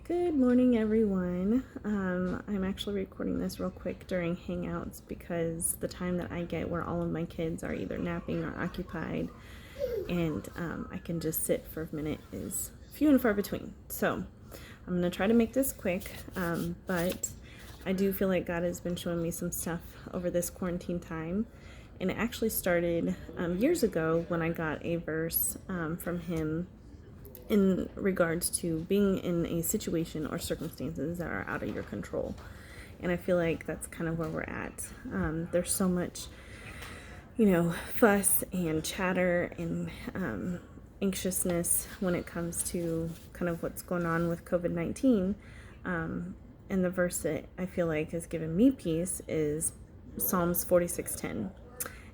Good morning, everyone. I'm actually recording this real quick during Hangouts because the time that I get where all of my kids are either napping or occupied and I can just sit for a minute is few and far between. So I'm going to try to make this quick, but I do feel like God has been showing me some stuff over this quarantine time. And it actually started years ago when I got a verse from him in regards to being in a situation or circumstances that are out of your control. And I feel like that's kind of where we're at. There's so much, fuss and chatter and anxiousness when it comes to kind of what's going on with COVID-19. And the verse that I feel like has given me peace is Psalms 46:10.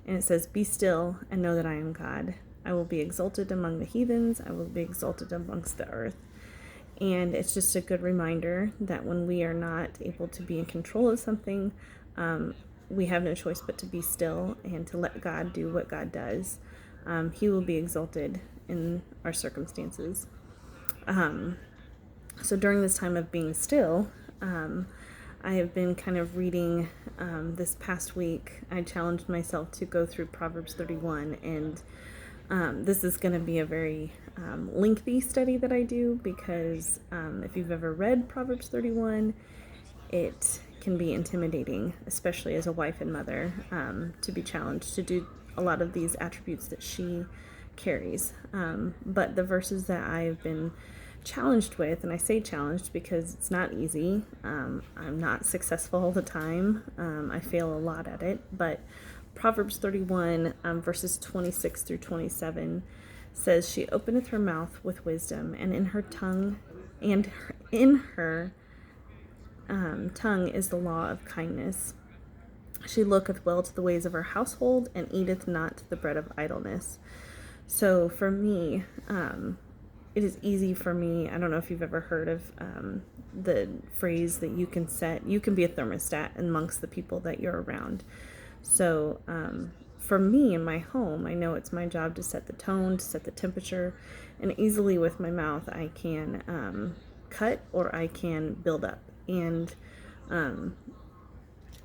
And it says, "Be still and know that I am God. I will be exalted among the heathens. I will be exalted amongst the earth." And it's just a good reminder that when we are not able to be in control of something, we have no choice but to be still and to let God do what God does. He will be exalted in our circumstances. So during this time of being still, I have been kind of reading this past week. I challenged myself to go through Proverbs 31, and this is going to be a very lengthy study that I do because if you've ever read Proverbs 31, it can be intimidating, especially as a wife and mother, to be challenged to do a lot of these attributes that she carries. But the verses that I've been challenged with, and I say challenged because it's not easy. I'm not successful all the time. I fail a lot at it, but Proverbs 31, verses 26 through 27 says, "She openeth her mouth with wisdom, and in her tongue tongue is the law of kindness. She looketh well to the ways of her household, and eateth not the bread of idleness." So for me, it is easy for me. I don't know if you've ever heard of the phrase that you can be a thermostat amongst the people that you're around. So for me in my home, I know it's my job to set the tone, to set the temperature, and easily with my mouth I can cut or I can build up. And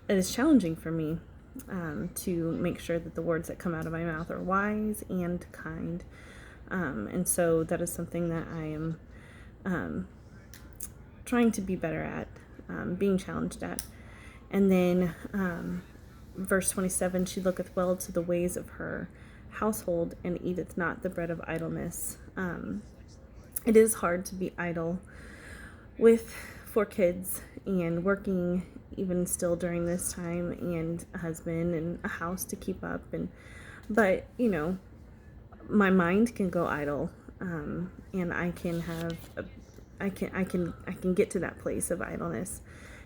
it is challenging for me to make sure that the words that come out of my mouth are wise and kind. And so that is something that I am trying to be better at, being challenged at. And then verse 27, "She looketh well to the ways of her household, and eateth not the bread of idleness." It is hard to be idle with 4 kids and working even still during this time, and a husband and a house to keep up. But my mind can go idle, and I can get to that place of idleness.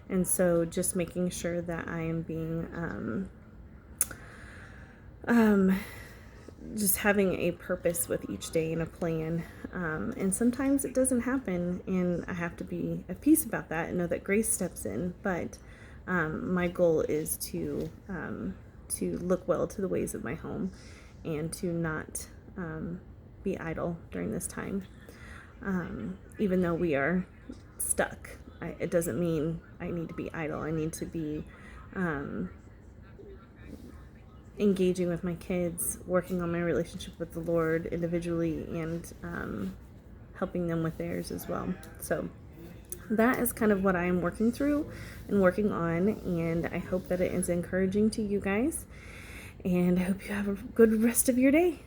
And so just making sure that I am being just having a purpose with each day and a plan. And sometimes it doesn't happen, and I have to be at peace about that and know that grace steps in. But my goal is to look well to the ways of my home and to not be idle during this time. Even though we are stuck, it doesn't mean I need to be idle. I need to be engaging with my kids, working on my relationship with the Lord individually, and helping them with theirs as well. So that is kind of what I am working through and working on, and I hope that it is encouraging to you guys, and I hope you have a good rest of your day.